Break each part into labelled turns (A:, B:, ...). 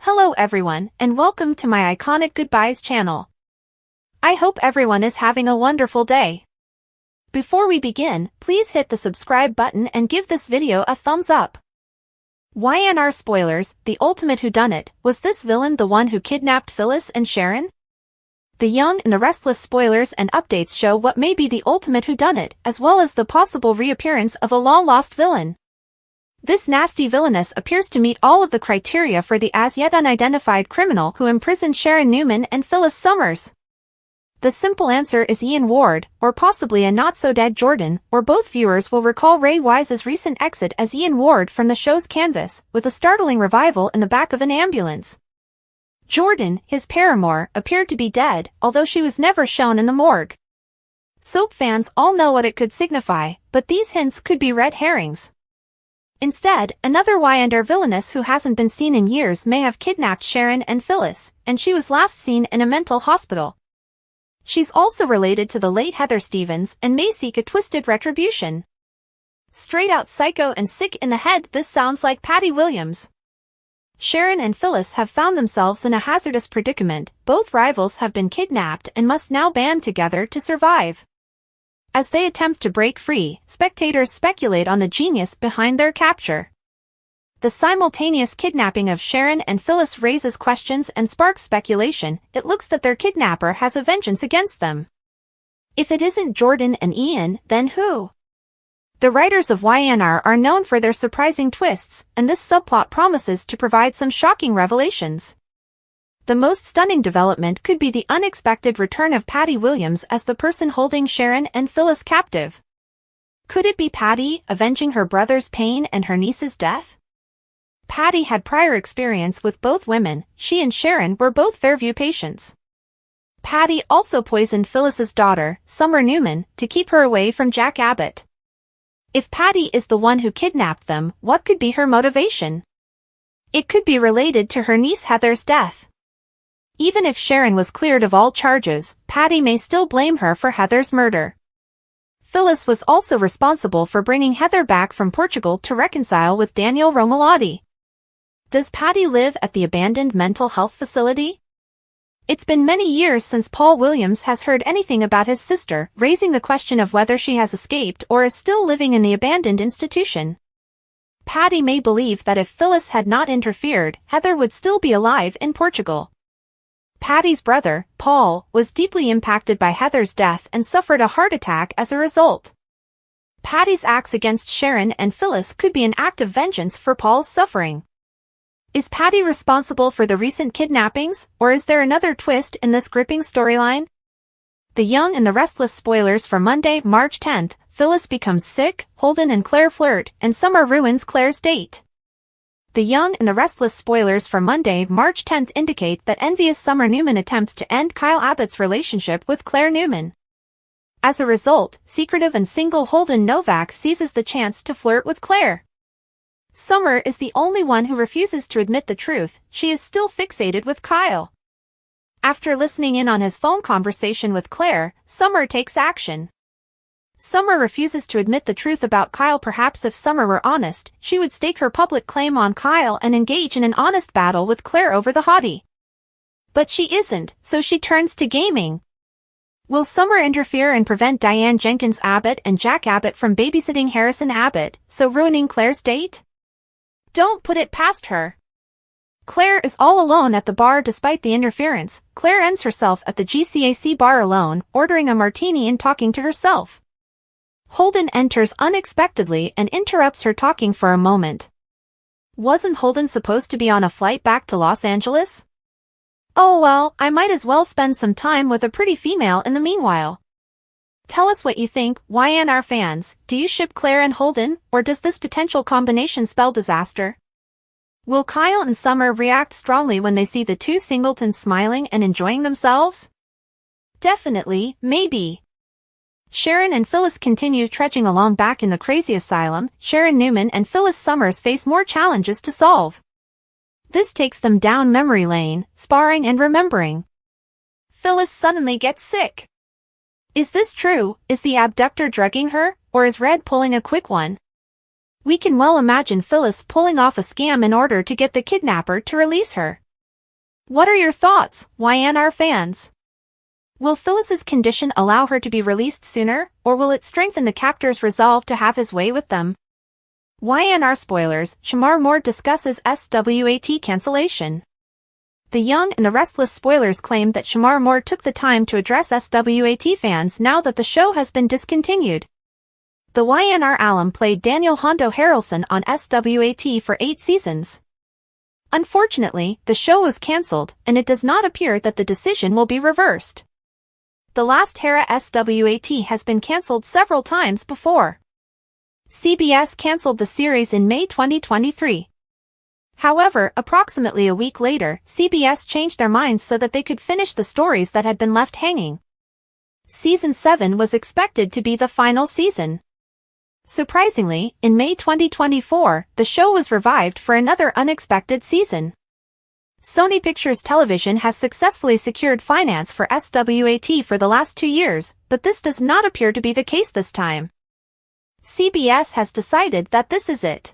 A: Hello everyone, and welcome to my Iconic Goodbyes channel. I hope everyone is having a wonderful day. Before we begin, please hit the subscribe button and give this video a thumbs up. YNR spoilers, the ultimate whodunit, was this villain the one who kidnapped Phyllis and Sharon? The Young and the Restless spoilers and updates show what may be the ultimate whodunit, as well as the possible reappearance of a long-lost villain. This nasty villainess appears to meet all of the criteria for the as-yet unidentified criminal who imprisoned Sharon Newman and Phyllis Summers. The simple answer is Ian Ward, or possibly a not-so-dead Jordan, or both viewers will recall Ray Wise's recent exit as Ian Ward from the show's canvas, with a startling revival in the back of an ambulance. Jordan, his paramour, appeared to be dead, although she was never shown in the morgue. Soap fans all know what it could signify, but these hints could be red herrings. Instead, another YNR villainess who hasn't been seen in years may have kidnapped Sharon and Phyllis, and she was last seen in a mental hospital. She's also related to the late Heather Stevens and may seek a twisted retribution. Straight out psycho and sick in the head, this sounds like Patty Williams. Sharon and Phyllis have found themselves in a hazardous predicament. Both rivals have been kidnapped and must now band together to survive. As they attempt to break free, spectators speculate on the genius behind their capture. The simultaneous kidnapping of Sharon and Phyllis raises questions and sparks speculation. It looks that their kidnapper has a vengeance against them. If it isn't Jordan and Ian, then who? The writers of YNR are known for their surprising twists, and this subplot promises to provide some shocking revelations. The most stunning development could be the unexpected return of Patty Williams as the person holding Sharon and Phyllis captive. Could it be Patty, avenging her brother's pain and her niece's death? Patty had prior experience with both women. She and Sharon were both Fairview patients. Patty also poisoned Phyllis's daughter, Summer Newman, to keep her away from Jack Abbott. If Patty is the one who kidnapped them, what could be her motivation? It could be related to her niece Heather's death. Even if Sharon was cleared of all charges, Patty may still blame her for Heather's murder. Phyllis was also responsible for bringing Heather back from Portugal to reconcile with Daniel Romalotti. Does Patty live at the abandoned mental health facility? It's been many years since Paul Williams has heard anything about his sister, raising the question of whether she has escaped or is still living in the abandoned institution. Patty may believe that if Phyllis had not interfered, Heather would still be alive in Portugal. Patty's brother, Paul, was deeply impacted by Heather's death and suffered a heart attack as a result. Patty's acts against Sharon and Phyllis could be an act of vengeance for Paul's suffering. Is Patty responsible for the recent kidnappings, or is there another twist in this gripping storyline? The Young and the Restless spoilers for Monday, March 10th, Phyllis becomes sick, Holden and Claire flirt, and Summer ruins Claire's date. The Young and the Restless spoilers for Monday, March 10th indicate that envious Summer Newman attempts to end Kyle Abbott's relationship with Claire Newman. As a result, secretive and single Holden Novak seizes the chance to flirt with Claire. Summer is the only one who refuses to admit the truth. She is still fixated with Kyle. After listening in on his phone conversation with Claire, Summer takes action. Summer refuses to admit the truth about Kyle. Perhaps if Summer were honest, she would stake her public claim on Kyle and engage in an honest battle with Claire over the hottie. But she isn't, so she turns to gaming. Will Summer interfere and prevent Diane Jenkins Abbott and Jack Abbott from babysitting Harrison Abbott, so ruining Claire's date? Don't put it past her. Claire is all alone at the bar despite the interference. Claire ends herself at the GCAC bar alone, ordering a martini and talking to herself. Holden enters unexpectedly and interrupts her talking for a moment. Wasn't Holden supposed to be on a flight back to Los Angeles? Oh well, I might as well spend some time with a pretty female in the meanwhile. Tell us what you think, YNR fans. Do you ship Claire and Holden, or does this potential combination spell disaster? Will Kyle and Summer react strongly when they see the two singletons smiling and enjoying themselves? Definitely, maybe. Sharon and Phyllis continue trudging along back in the crazy asylum. Sharon Newman and Phyllis Summers face more challenges to solve. This takes them down memory lane, sparring and remembering. Phyllis suddenly gets sick. Is this true? Is the abductor drugging her, or is Red pulling a quick one? We can well imagine Phyllis pulling off a scam in order to get the kidnapper to release her. What are your thoughts, YNR fans? Will Phyllis's condition allow her to be released sooner, or will it strengthen the captor's resolve to have his way with them? YNR spoilers, Shamar Moore discusses SWAT cancellation. The Young and the Restless spoilers claim that Shamar Moore took the time to address SWAT fans now that the show has been discontinued. The YNR alum played Daniel Hondo Harrelson on SWAT for 8 seasons. Unfortunately, the show was cancelled, and it does not appear that the decision will be reversed. The last Hera SWAT has been cancelled several times before. CBS cancelled the series in May 2023. However, approximately a week later, CBS changed their minds so that they could finish the stories that had been left hanging. Season 7 was expected to be the final season. Surprisingly, in May 2024, the show was revived for another unexpected season. Sony Pictures Television has successfully secured finance for SWAT for the last 2 years, but this does not appear to be the case this time. CBS has decided that this is it.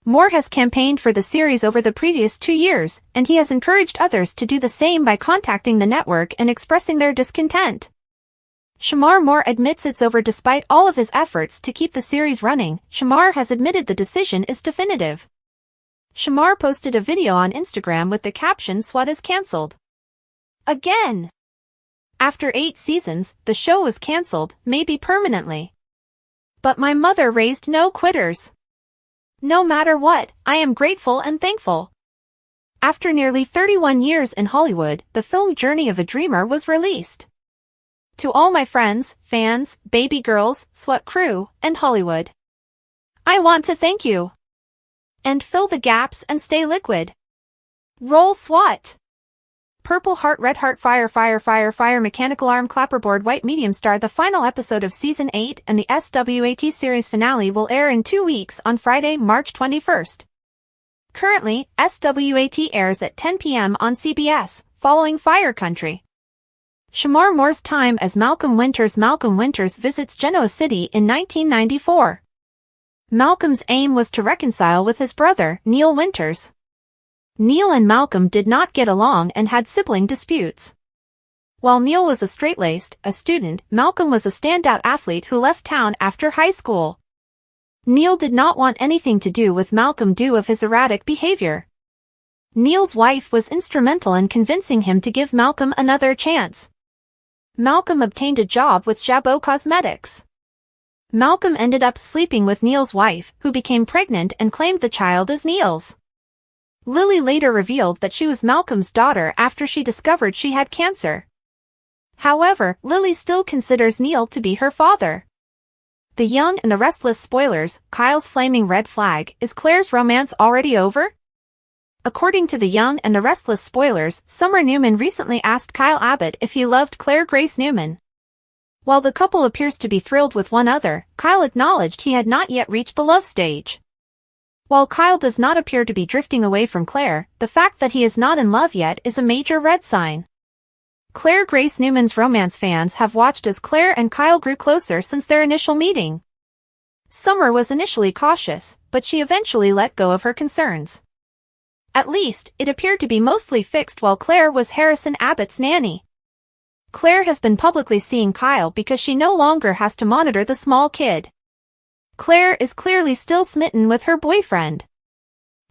A: Moore has campaigned for the series over the previous 2 years, and he has encouraged others to do the same by contacting the network and expressing their discontent. Shamar Moore admits it's over despite all of his efforts to keep the series running. Shamar has admitted the decision is definitive. Shamar posted a video on Instagram with the caption "SWAT is cancelled again." After 8 seasons, the show was cancelled, maybe permanently. But my mother raised no quitters. No matter what, I am grateful and thankful. After nearly 31 years in Hollywood, the film Journey of a Dreamer was released. To all my friends, fans, baby girls, SWAT crew, and Hollywood, I want to thank you. And fill the gaps and stay liquid. Roll SWAT. Purple heart, red heart, fire, fire, fire, fire, mechanical arm, clapperboard, white, medium star. The final episode of Season 8 and the SWAT series finale will air in 2 weeks on Friday, March 21st. Currently, SWAT airs at 10 p.m. on CBS, following Fire Country. Shamar Moore's time as Malcolm Winters. Malcolm Winters visits Genoa City in 1994. Malcolm's aim was to reconcile with his brother, Neil Winters. Neil and Malcolm did not get along and had sibling disputes. While Neil was a straight-laced, a student, Malcolm was a standout athlete who left town after high school. Neil did not want anything to do with Malcolm due of his erratic behavior. Neil's wife was instrumental in convincing him to give Malcolm another chance. Malcolm obtained a job with Jabot Cosmetics. Malcolm ended up sleeping with Neil's wife, who became pregnant and claimed the child as Neil's. Lily later revealed that she was Malcolm's daughter after she discovered she had cancer. However, Lily still considers Neil to be her father. The Young and the Restless spoilers, Kyle's flaming red flag. Is Claire's romance already over? According to the Young and the Restless spoilers, Summer Newman recently asked Kyle Abbott if he loved Claire Grace Newman. While the couple appears to be thrilled with one another, Kyle acknowledged he had not yet reached the love stage. While Kyle does not appear to be drifting away from Claire, the fact that he is not in love yet is a major red sign. Claire Grace Newman's romance fans have watched as Claire and Kyle grew closer since their initial meeting. Summer was initially cautious, but she eventually let go of her concerns. At least, it appeared to be mostly fixed while Claire was Harrison Abbott's nanny. Claire has been publicly seeing Kyle because she no longer has to monitor the small kid. Claire is clearly still smitten with her boyfriend.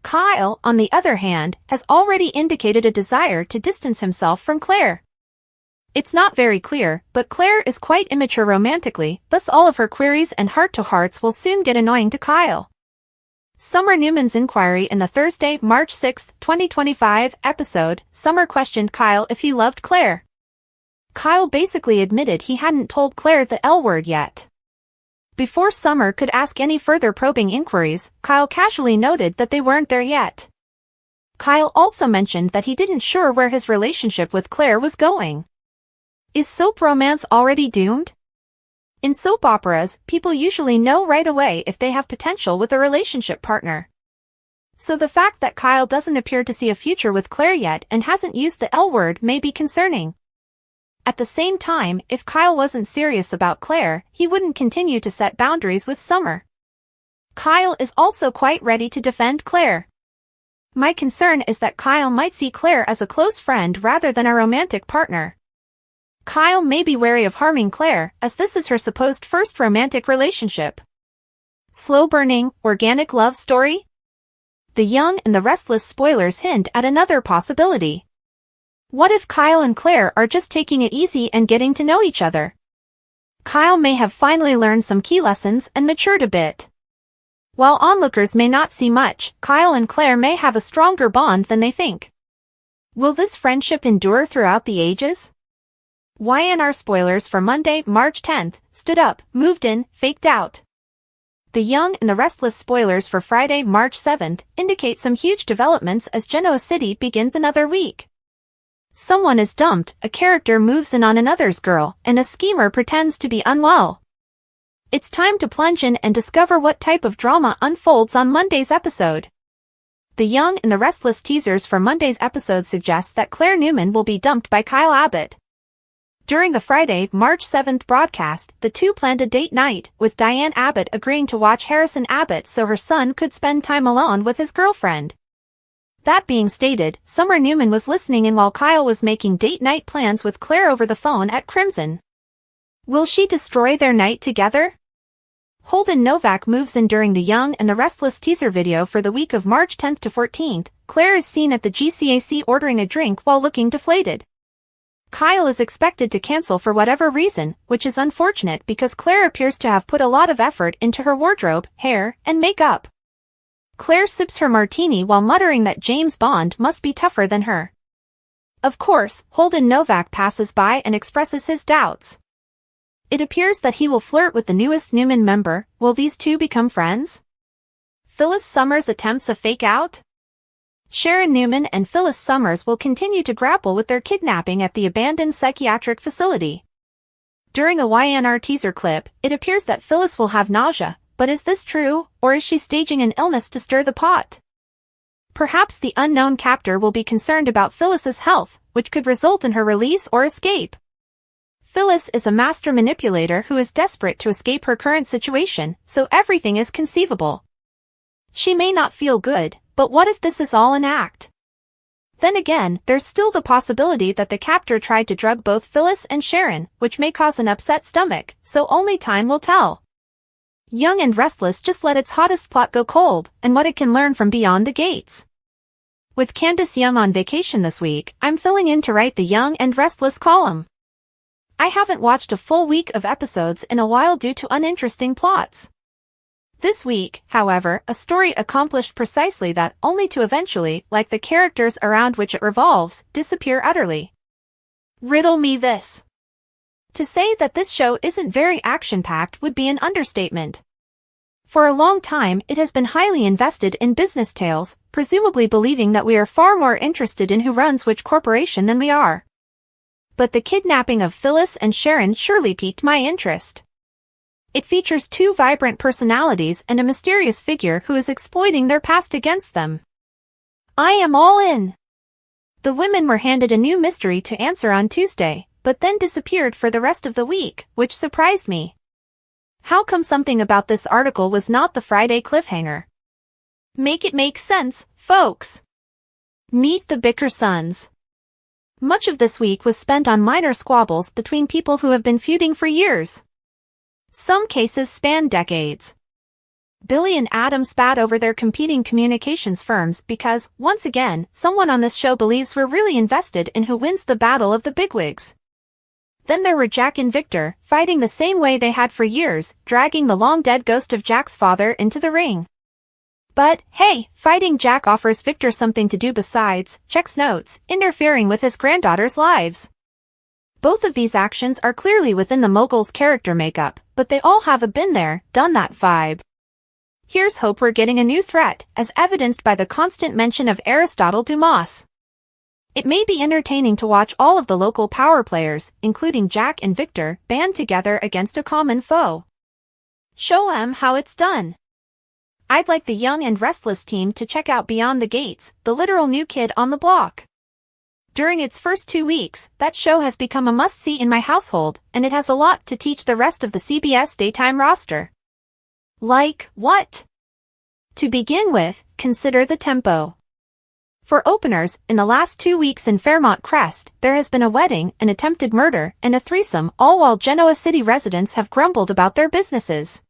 A: Kyle, on the other hand, has already indicated a desire to distance himself from Claire. It's not very clear, but Claire is quite immature romantically, thus all of her queries and heart-to-hearts will soon get annoying to Kyle. Summer Newman's inquiry in the Thursday, March 6, 2025 episode, Summer questioned Kyle if he loved Claire. Kyle basically admitted he hadn't told Claire the L word yet. Before Summer could ask any further probing inquiries, Kyle casually noted that they weren't there yet. Kyle also mentioned that he didn't sure where his relationship with Claire was going. Is soap romance already doomed? In soap operas, people usually know right away if they have potential with a relationship partner. So the fact that Kyle doesn't appear to see a future with Claire yet and hasn't used the L word may be concerning. At the same time, if Kyle wasn't serious about Claire, he wouldn't continue to set boundaries with Summer. Kyle is also quite ready to defend Claire. My concern is that Kyle might see Claire as a close friend rather than a romantic partner. Kyle may be wary of harming Claire, as this is her supposed first romantic relationship. Slow-burning, organic love story? The Young and the Restless spoilers hint at another possibility. What if Kyle and Claire are just taking it easy and getting to know each other? Kyle may have finally learned some key lessons and matured a bit. While onlookers may not see much, Kyle and Claire may have a stronger bond than they think. Will this friendship endure throughout the ages? YNR spoilers for Monday, March 10th, stood up, moved in, faked out. The Young and the Restless spoilers for Friday, March 7th, indicate some huge developments as Genoa City begins another week. Someone is dumped, a character moves in on another's girl, and a schemer pretends to be unwell. It's time to plunge in and discover what type of drama unfolds on Monday's episode. The Young and the Restless teasers for Monday's episode suggest that Claire Newman will be dumped by Kyle Abbott. During the Friday, March 7th broadcast, the two planned a date night, with Diane Abbott agreeing to watch Harrison Abbott so her son could spend time alone with his girlfriend. That being stated, Summer Newman was listening in while Kyle was making date night plans with Claire over the phone at Crimson. Will she destroy their night together? Holden Novak moves in during the Young and the Restless teaser video for the week of March 10th to 14th. Claire is seen at the GCAC ordering a drink while looking deflated. Kyle is expected to cancel for whatever reason, which is unfortunate because Claire appears to have put a lot of effort into her wardrobe, hair, and makeup. Claire sips her martini while muttering that James Bond must be tougher than her. Of course, Holden Novak passes by and expresses his doubts. It appears that he will flirt with the newest Newman member. Will these two become friends? Phyllis Summers attempts a fake out? Sharon Newman and Phyllis Summers will continue to grapple with their kidnapping at the abandoned psychiatric facility. During a YNR teaser clip, it appears that Phyllis will have nausea, but is this true, or is she staging an illness to stir the pot? Perhaps the unknown captor will be concerned about Phyllis's health, which could result in her release or escape. Phyllis is a master manipulator who is desperate to escape her current situation, so everything is conceivable. She may not feel good, but what if this is all an act? Then again, there's still the possibility that the captor tried to drug both Phyllis and Sharon, which may cause an upset stomach, so only time will tell. Young and Restless just let its hottest plot go cold, and what it can learn from beyond the gates. With Candace Young on vacation this week, I'm filling in to write the Young and Restless column. I haven't watched a full week of episodes in a while due to uninteresting plots. This week, however, a story accomplished precisely that, only to eventually, like the characters around which it revolves, disappear utterly. Riddle me this. To say that this show isn't very action-packed would be an understatement. For a long time, it has been highly invested in business tales, presumably believing that we are far more interested in who runs which corporation than we are. But the kidnapping of Phyllis and Sharon surely piqued my interest. It features two vibrant personalities and a mysterious figure who is exploiting their past against them. I am all in. The women were handed a new mystery to answer on Tuesday, but then disappeared for the rest of the week, which surprised me. How come something about this article was not the Friday cliffhanger? Make it make sense, folks. Meet the Bicker Sons. Much of this week was spent on minor squabbles between people who have been feuding for years. Some cases span decades. Billy and Adam spat over their competing communications firms because, once again, someone on this show believes we're really invested in who wins the battle of the bigwigs. Then there were Jack and Victor, fighting the same way they had for years, dragging the long-dead ghost of Jack's father into the ring. But, hey, fighting Jack offers Victor something to do besides, checks notes, interfering with his granddaughter's lives. Both of these actions are clearly within the mogul's character makeup, but they all have a been there, done that vibe. Here's hope we're getting a new threat, as evidenced by the constant mention of Aristotle Dumas. It may be entertaining to watch all of the local power players, including Jack and Victor, band together against a common foe. Show 'em how it's done. I'd like the Young and Restless team to check out Beyond the Gates, the literal new kid on the block. During its first 2 weeks, that show has become a must-see in my household, and it has a lot to teach the rest of the CBS daytime roster. Like, what? To begin with, consider the tempo. For openers, in the last 2 weeks in Fairmont Crest, there has been a wedding, an attempted murder, and a threesome, all while Genoa City residents have grumbled about their businesses.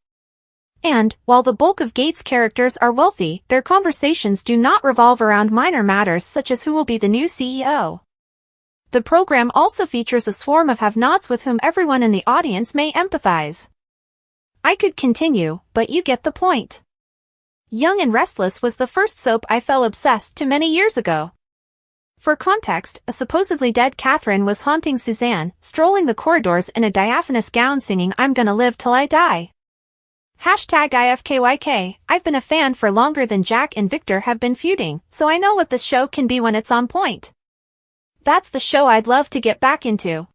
A: And, while the bulk of Gate's characters are wealthy, their conversations do not revolve around minor matters such as who will be the new CEO. The program also features a swarm of have-nots with whom everyone in the audience may empathize. I could continue, but you get the point. Young and Restless was the first soap I fell obsessed to many years ago. For context, a supposedly dead Catherine was haunting Suzanne, strolling the corridors in a diaphanous gown singing "I'm gonna live till I die." #IFKYK, I've been a fan for longer than Jack and Victor have been feuding, so I know what this show can be when it's on point. That's the show I'd love to get back into.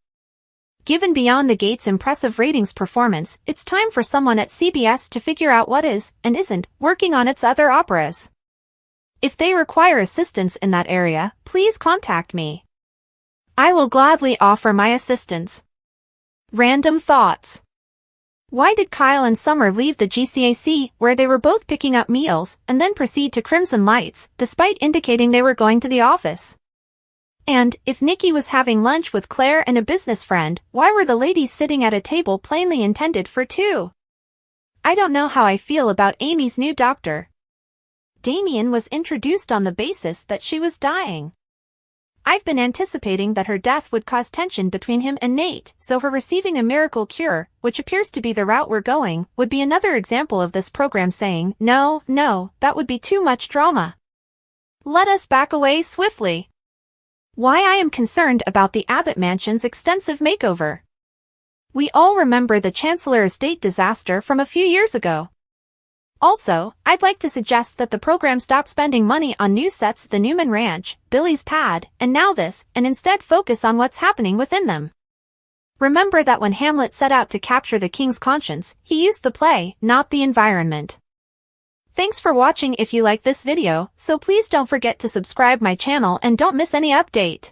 A: Given Beyond the Gates' impressive ratings performance, it's time for someone at CBS to figure out what is, and isn't, working on its other operas. If they require assistance in that area, please contact me. I will gladly offer my assistance. Random thoughts. Why did Kyle and Summer leave the GCAC, where they were both picking up meals, and then proceed to Crimson Lights, despite indicating they were going to the office? And, if Nikki was having lunch with Claire and a business friend, why were the ladies sitting at a table plainly intended for two? I don't know how I feel about Amy's new doctor. Damien was introduced on the basis that she was dying. I've been anticipating that her death would cause tension between him and Nate, so her receiving a miracle cure, which appears to be the route we're going, would be another example of this program saying, no, that would be too much drama. Let us back away swiftly. Why I am concerned about the Abbott mansion's extensive makeover. We all remember the Chancellor estate disaster from a few years ago. Also, I'd like to suggest that the program stop spending money on new sets at the Newman Ranch, Billy's Pad, and now this, and instead focus on what's happening within them. Remember that when Hamlet set out to capture the king's conscience, he used the play, not the environment. Thanks for watching. If you like this video, so please don't forget to subscribe my channel and don't miss any update.